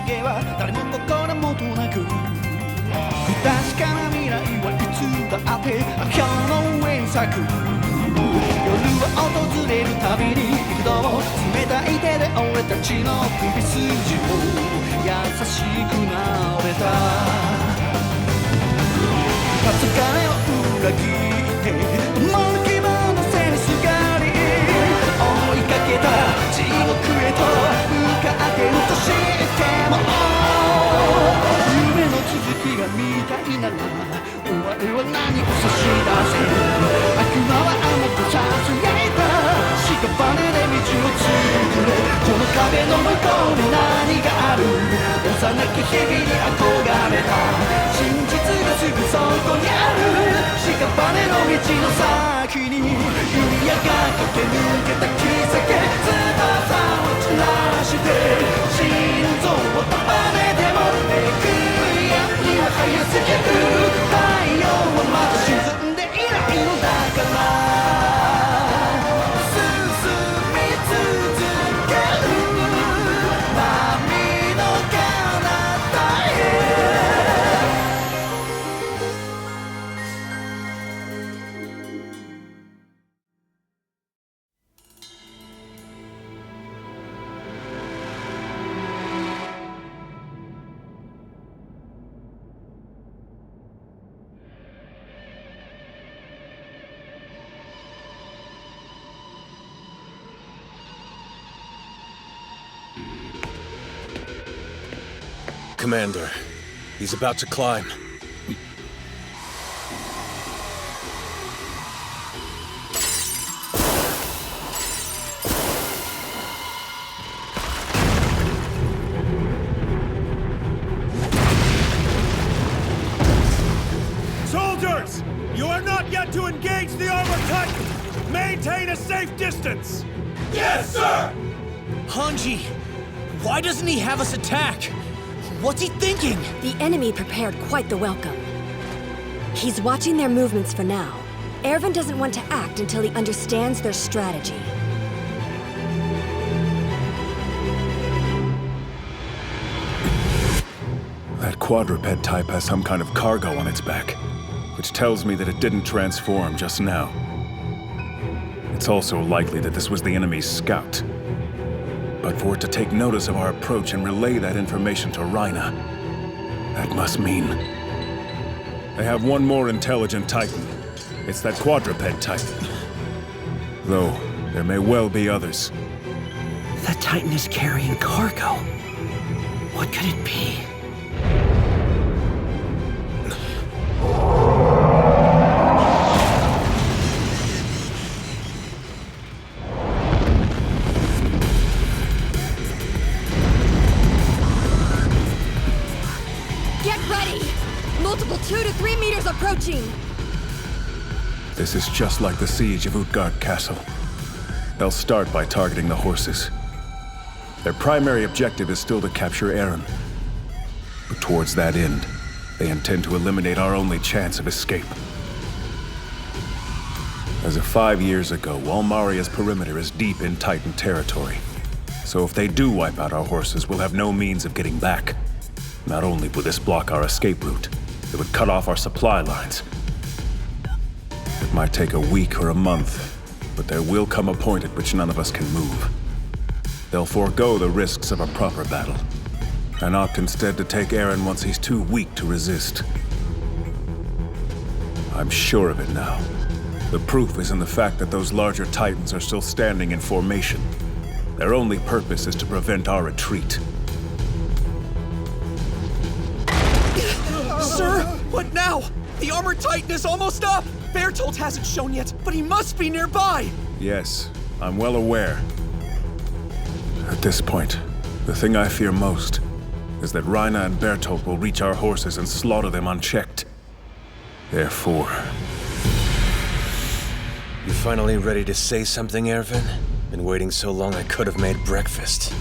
影は誰も心もとなく、不確かな未来はいつだって明日の上に咲く。夜は訪れるたびに幾度も冷たい手で俺たちの首筋を優しくなれた。初金を裏切って灯る希望の背にすがり追いかけた地獄へと向かってるとしても、夢の続きが見たいなら終わりは何を差し出せ。悪魔は甘くささやいた屍で道を作れ。この壁の向こうに何がある。幼き日々に憧れた真実がすぐそこにある。屍の道の先に弓矢が駆け抜けた奇跡、翼を散らして心臓を束ねてもめくり闇は早すぎる。太陽はまだ沈んでいないのだから進み続ける波の彼方へ。Commander, he's about to climb. Soldiers! You are not yet to engage the Armored Titan! Maintain a safe distance! Yes, sir! Hanji, why doesn't he have us attack? What's he thinking? The enemy prepared quite the welcome. He's watching their movements for now. Erwin doesn't want to act until he understands their strategy. That quadruped type has some kind of cargo on its back, which tells me that it didn't transform just now. It's also likely that this was the enemy's scout. But for it to take notice of our approach and relay that information to Rhina, that must mean they have one more intelligent Titan. It's that quadruped type. Though, there may well be others. That Titan is carrying cargo. What could it be? Multiple 2 to 3 meters approaching! This is just like the siege of Utgard Castle. They'll start by targeting the horses. Their primary objective is still to capture Eren. But towards that end, they intend to eliminate our only chance of escape. As of 5 years ago, Walmaria's perimeter is deep in Titan territory. So if they do wipe out our horses, we'll have no means of getting back. Not only would this block our escape route, it would cut off our supply lines. It might take a week or a month, but there will come a point at which none of us can move. They'll forego the risks of a proper battle, and opt instead to take Eren once he's too weak to resist. I'm sure of it now. The proof is in the fact that those larger Titans are still standing in formation. Their only purpose is to prevent our retreat. Sir, what now? The Armored Titan is almost up! Bertolt hasn't shown yet, but he must be nearby! Yes, I'm well aware. At this point, the thing I fear most is that Rhina and Bertolt will reach our horses and slaughter them unchecked. Therefore... You finally ready to say something, Erwin? Been waiting so long I could have made breakfast.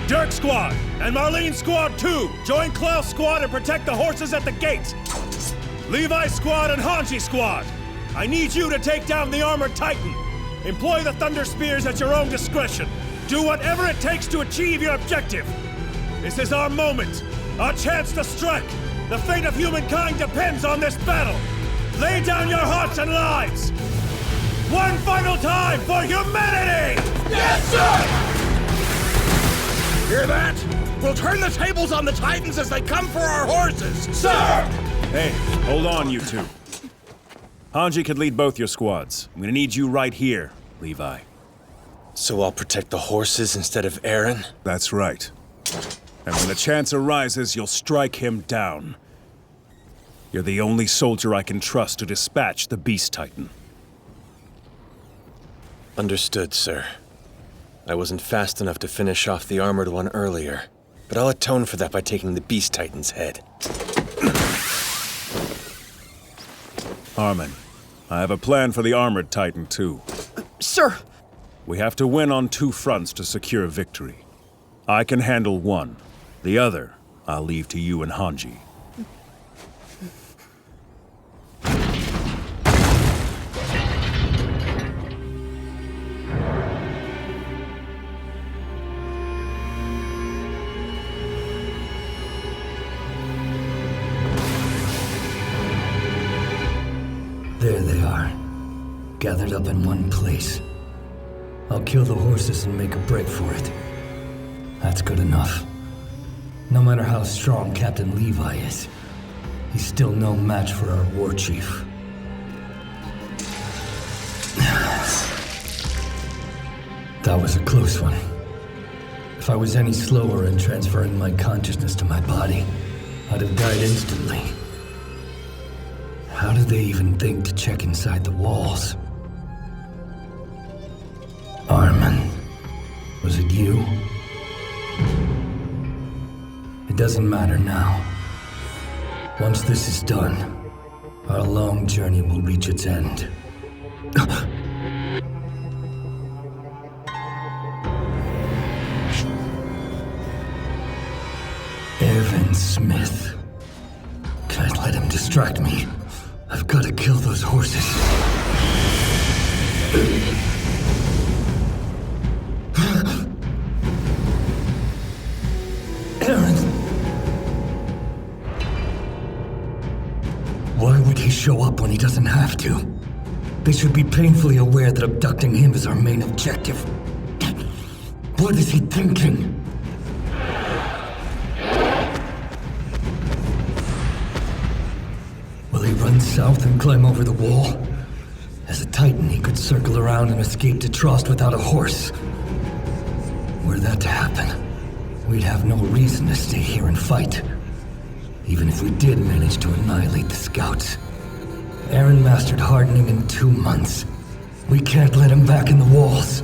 Dirk Squad and Marlene Squad 2, join Klaus Squad and protect the horses at the gate. Levi Squad and Hanji Squad, I need you to take down the Armored Titan. Employ the Thunder Spears at your own discretion. do whatever it takes to achieve your objective. This is our moment, our chance to strike. The fate of humankind depends on this battle. Lay down your hearts and lives. One final time for humanity! Yes, sir! Hear that? We'll turn the tables on the Titans as they come for our horses! Sir! Hey, hold on, you two. Hanji could lead both your squads. I'm gonna need you right here, Levi. So I'll protect the horses instead of Eren? That's right. And when the chance arises, you'll strike him down. You're the only soldier I can trust to dispatch the Beast Titan. Understood, sir. I wasn't fast enough to finish off the armored one earlier, but I'll atone for that by taking the Beast Titan's head. Armin, I have a plan for the armored Titan, too. Sir! We have to win on two fronts to secure victory. I can handle one. The other, I'll leave to you and Hanji. There they are, gathered up in one place. I'll kill the horses and make a break for it. That's good enough. No matter how strong Captain Levi is, he's still no match for our war chief. That was a close one. If I was any slower in transferring my consciousness to my body, I'd have died instantly. How did they even think to check inside the walls? Armin, was it you? It doesn't matter now. Once this is done, our long journey will reach its end. Erwin Smith. Can't let him distract me. I've got to kill those horses. Eren! Why would he show up when he doesn't have to? They should be painfully aware that abducting him is our main objective. What is he thinking? Will he run south and climb over the wall? As a Titan, he could circle around and escape to Trost without a horse. Were that to happen, we'd have no reason to stay here and fight. Even if we did manage to annihilate the scouts. Eren mastered hardening in 2 months. We can't let him back in the walls.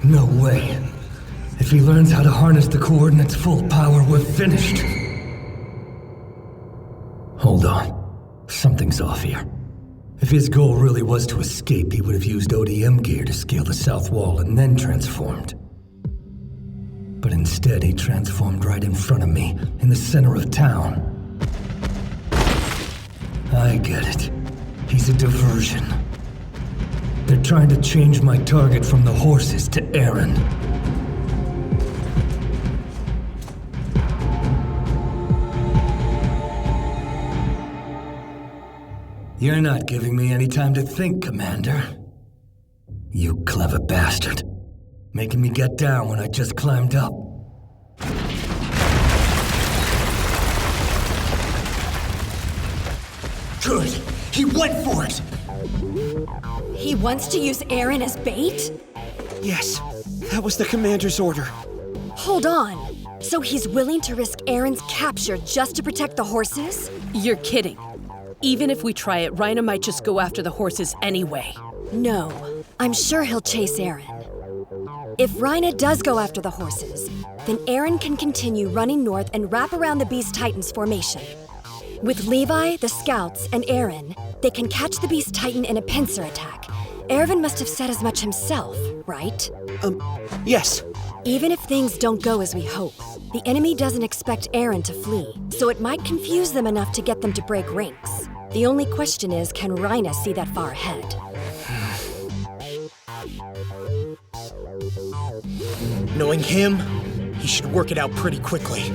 No way. If he learns how to harness the coordinates' full power, we're finished. Hold on. Something's off here. If his goal really was to escape, he would have used ODM gear to scale the south wall and then transformed. But instead, he transformed right in front of me, in the center of town. I get it. He's a diversion. They're trying to change my target from the horses to Eren. You're not giving me any time to think, Commander. You clever bastard. Making me get down when I just climbed up. Good. He went for it! He wants to use Eren as bait? Yes, that was the commander's order. Hold on. So he's willing to risk Eren's capture just to protect the horses? You're kidding. Even if we try it, Reiner might just go after the horses anyway. No. I'm sure he'll chase Eren. If Reiner does go after the horses, then Eren can continue running north and wrap around the Beast Titan's formation. With Levi, the scouts, and Eren, they can catch the Beast Titan in a pincer attack. Erwin must have said as much himself, right? Yes. Even if things don't go as we hope, the enemy doesn't expect Eren to flee, so it might confuse them enough to get them to break ranks. The only question is, can Reiner see that far ahead? Knowing him, he should work it out pretty quickly.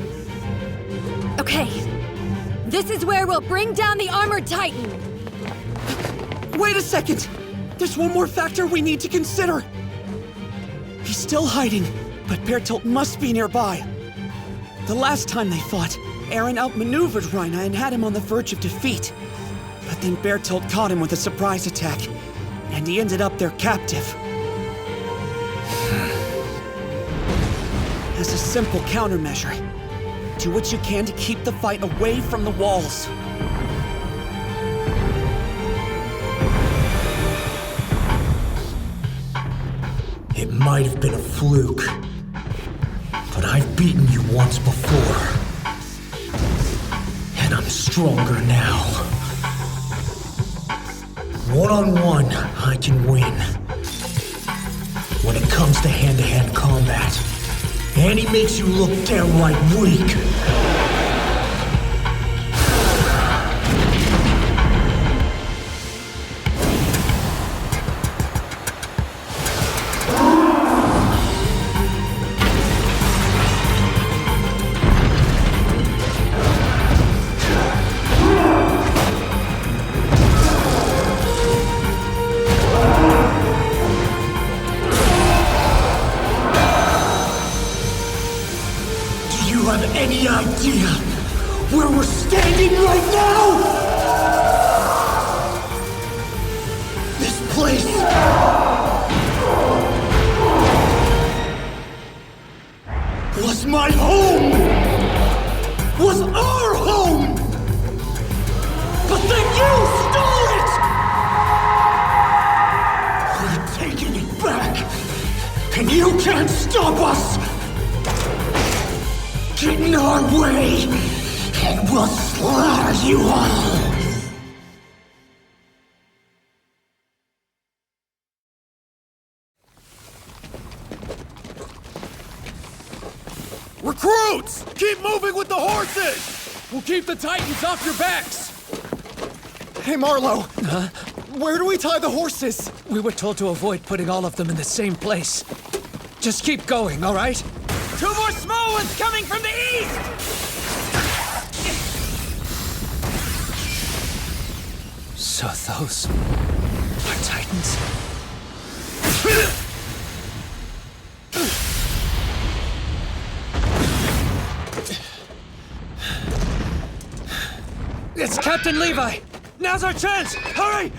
Okay. This is where we'll bring down the Armored Titan. Wait a second! There's one more factor we need to consider. He's still hiding, but Bertolt must be nearby. The last time they fought, Eren outmaneuvered Reiner and had him on the verge of defeat. But then Bertolt caught him with a surprise attack, and he ended up their captive. As a simple countermeasure, do what you can to keep the fight away from the walls. It might have been a fluke, but I've beaten you once before. And I'm stronger now. One-on-one, I can win. When it comes to hand-to-hand combat, and he makes you look downright weak. Any idea where we're standing right now? This place was my home! Was our home! But then you stole it! We're taking it back, and you can't stop us! Get in our way, and we'll slaughter you all! Recruits! Keep moving with the horses! We'll keep the Titans off your backs! Hey, Marlowe! Where do we tie the horses? We were told to avoid putting all of them in the same place. Just keep going, all right? 2 more small ones coming from the east! So those are Titans? It's Captain Levi! Now's our chance! Hurry!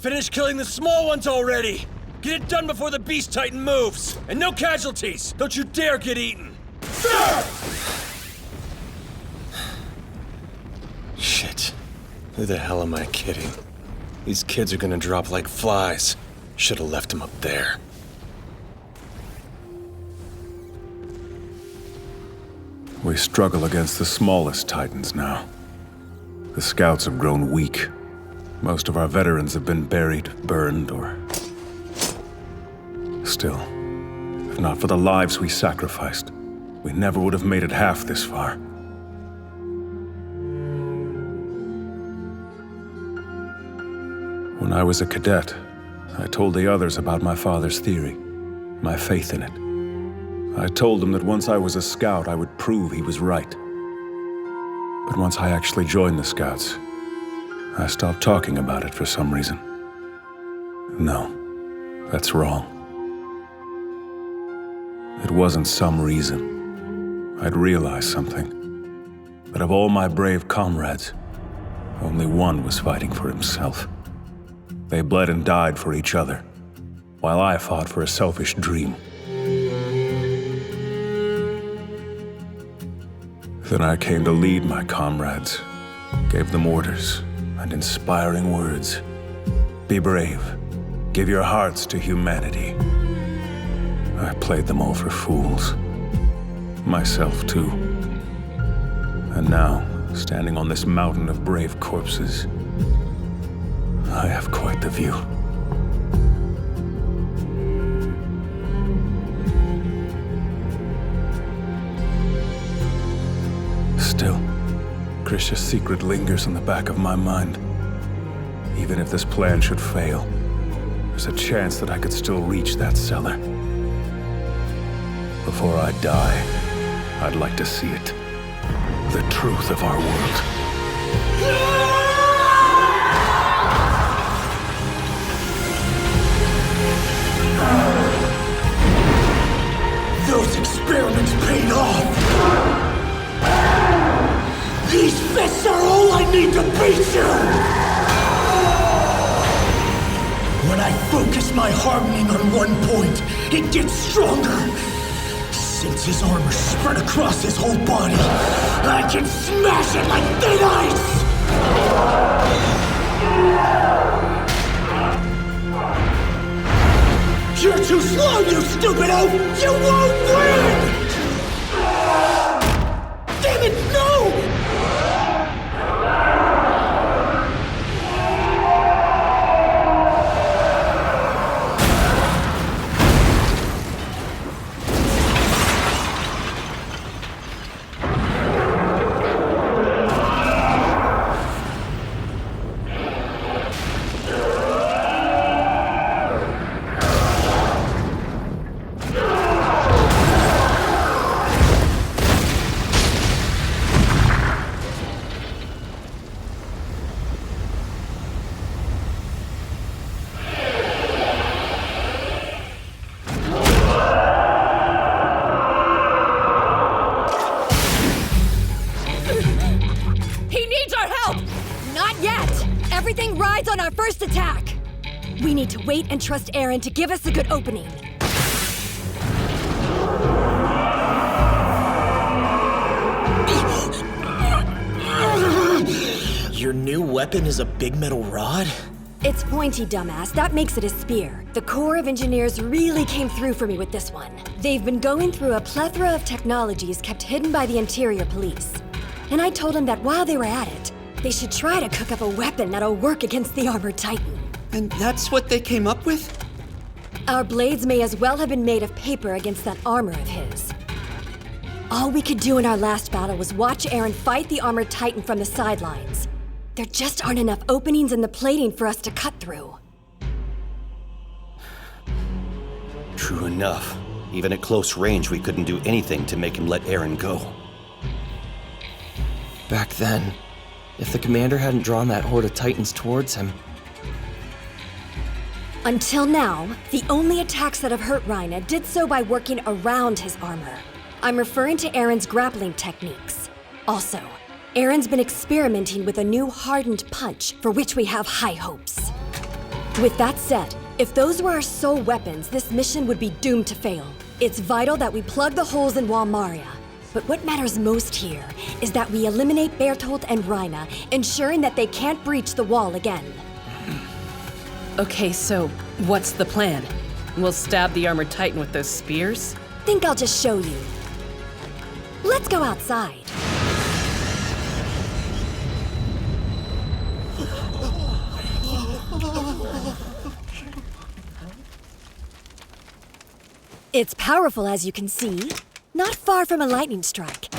Finish killing the small ones already! Get it done before the Beast Titan moves! And no casualties! Don't you dare get eaten! Sir! Shit. Who the hell am I kidding? These kids are gonna drop like flies. Should have left them up there. We struggle against the smallest Titans now. The scouts have grown weak. Most of our veterans have been buried, burned, or... Still, if not for the lives we sacrificed, we never would have made it half this far. When I was a cadet, I told the others about my father's theory, my faith in it. I told them that once I was a scout, I would prove he was right. But once I actually joined the Scouts, I stopped talking about it for some reason. No, that's wrong. It wasn't some reason. I'd realized something. That of all my brave comrades, only one was fighting for himself. They bled and died for each other, while I fought for a selfish dream. Then I came to lead my comrades, gave them orders and inspiring words. Be brave. Give your hearts to humanity. I played them all for fools. Myself, too. And now, standing on this mountain of brave corpses, I have quite the view. Still, Grisha's secret lingers in the back of my mind. Even if this plan should fail, there's a chance that I could still reach that cellar. Before I die, I'd like to see it. The truth of our world. Those experiments paid off! These fists are all I need to beat you! When I focus my hardening on one point, it gets stronger. Since his armor spread across his whole body, I can smash it like thin ice! You're too slow, you stupid oaf! You won't win! Damn it, no! Everything rides on our first attack! We need to wait and trust Eren to give us a good opening. Your new weapon is a big metal rod? It's pointy, dumbass. That makes it a spear. The Corps of Engineers really came through for me with this one. They've been going through a plethora of technologies kept hidden by the Interior Police. And I told them that while they were at it, they should try to cook up a weapon that'll work against the Armored Titan. And that's what they came up with? Our blades may as well have been made of paper against that armor of his. All we could do in our last battle was watch Eren fight the Armored Titan from the sidelines. There just aren't enough openings in the plating for us to cut through. True enough. Even at close range, we couldn't do anything to make him let Eren go. Back then, if the commander hadn't drawn that horde of Titans towards him... Until now, the only attacks that have hurt Reine did so by working around his armor. I'm referring to Eren's grappling techniques. Also, Eren's been experimenting with a new hardened punch for which we have high hopes. With that said, if those were our sole weapons, this mission would be doomed to fail. It's vital that we plug the holes in Wall Maria. But what matters most here is that we eliminate Bertolt and Reine, ensuring that they can't breach the wall again. Okay, so what's the plan? We'll stab the Armored Titan with those spears? Think I'll just show you. Let's go outside. It's powerful, as you can see. Not far from a lightning strike.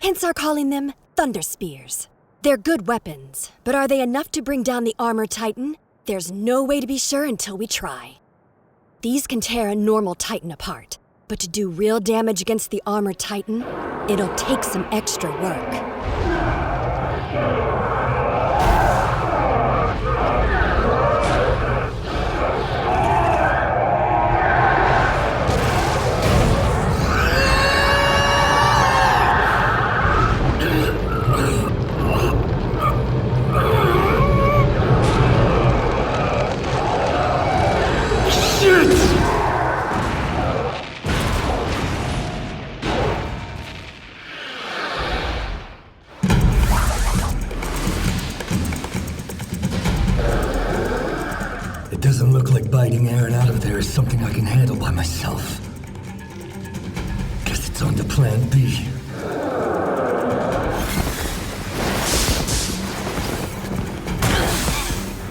Hence our calling them Thunder Spears. They're good weapons, but are they enough to bring down the Armored Titan? There's no way to be sure until we try. These can tear a normal Titan apart, but to do real damage against the Armored Titan, it'll take some extra work. Doesn't look like biting Eren out of there is something I can handle by myself. Guess it's on to plan B.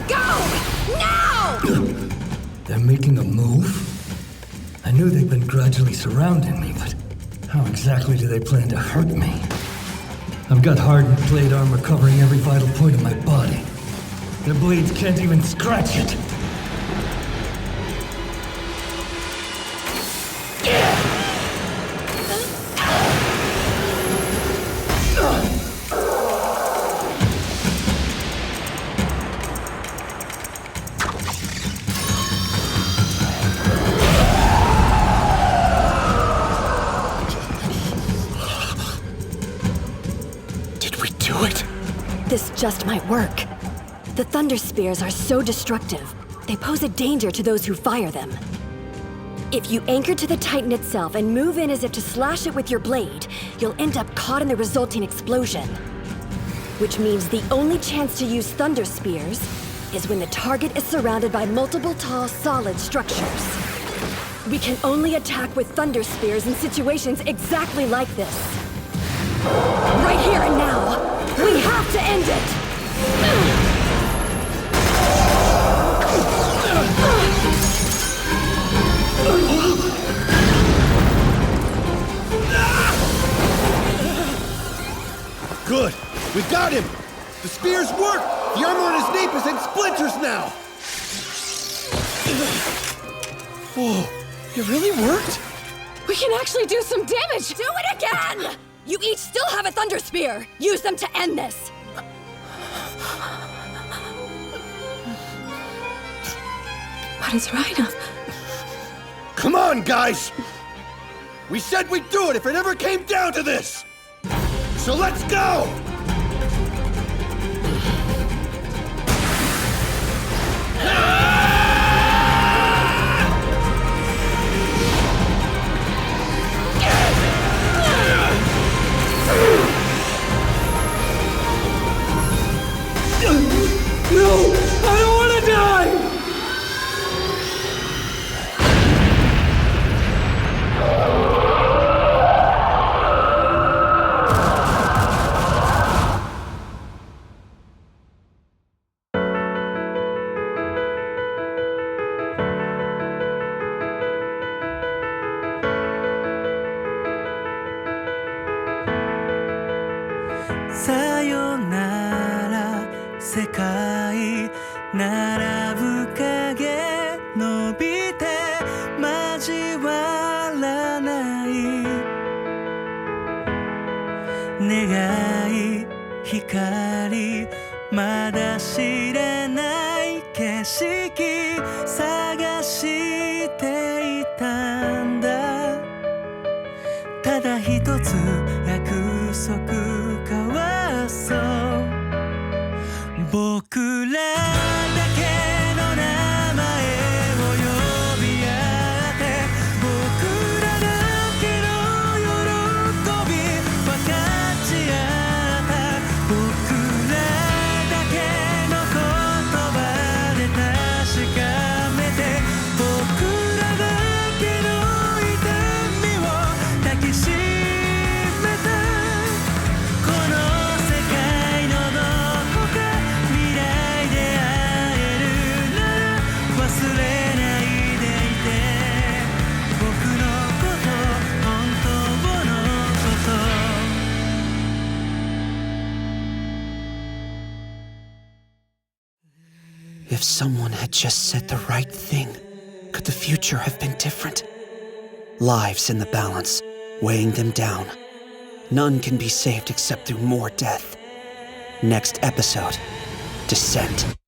Go! Now! They're making a move? I knew they'd been gradually surrounding me, but how exactly do they plan to hurt me? I've got hardened plate armor covering every vital point of my body. Their blades can't even scratch it. just might work. The Thunder Spears are so destructive, they pose a danger to those who fire them. If you anchor to the Titan itself and move in as if to slash it with your blade, you'll end up caught in the resulting explosion. Which means the only chance to use Thunder Spears is when the target is surrounded by multiple tall, solid structures. We can only attack with Thunder Spears in situations exactly like this. Right here and now, we have to end it! Good! We got him! The spears work! The armor on his nape is in splinters now! Whoa, it really worked? We can actually do some damage! Do it again! You each still have a Thunder Spear! Use them to end this! What is Rhino? Come on, guys! We said we'd do it if it ever came down to this! So let's go! No! I don't want to die!さよなら世界並ぶ影伸びて交わらない願い光まだ知れない景色探していたんだただ一つ約束交わそう僕らだけの名前を呼び合って僕らだけの喜び分かち合った僕らだけの言葉で確かめて僕らだけの痛みを抱きしめたこの世界のどこか未来で会えるなら忘れないでいて僕のこと本当のこと If someone had just said the right thing, could the future have been different? Lives in the balance, weighing them down. None can be saved except through more death. Next episode, Descent.